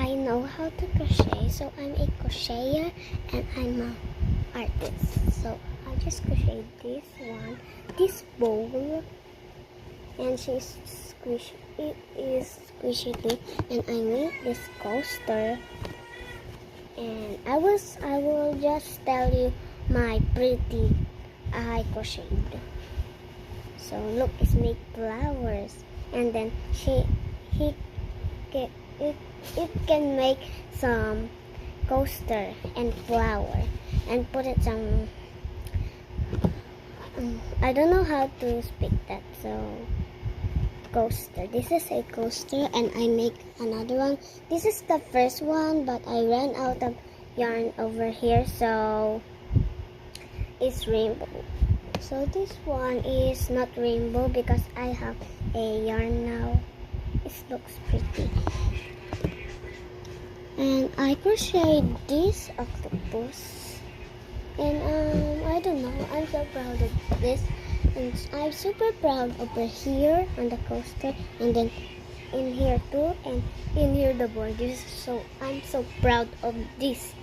I know how to crochet, so I'm a crocheter and I'm an artist. So I just crocheted this one, this bowl, and it is squishy, and I made this coaster. And I will just tell you my pretty I crocheted. So look, it's make flowers, and then it can make some coaster and flower and put it some I don't know how to speak that. So coaster, this is a coaster, and I make another one. This is the first one, but I ran out of yarn over here, so it's rainbow. So this one is not rainbow because I have a yarn now. It looks pretty. And I crocheted this octopus. And I don't know, I'm so proud of this. And I'm super proud over here on the coaster, and then in here too, and in here the borders. So I'm so proud of this.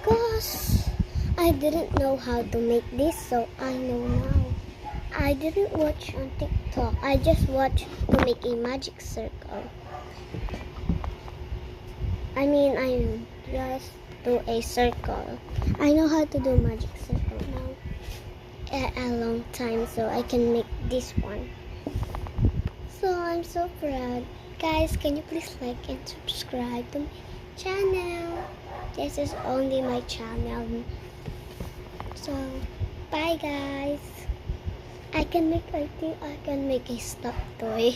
Cause I didn't know how to make this, so I know now. I didn't watch on TikTok. I just watched to make a magic circle. I mean, I just do a circle. I know how to do magic circle now a long time, so I can make this one. So I'm so proud. Guys, can you please like and subscribe to my channel? This is only my channel. So bye guys. I can make a stuffed toy.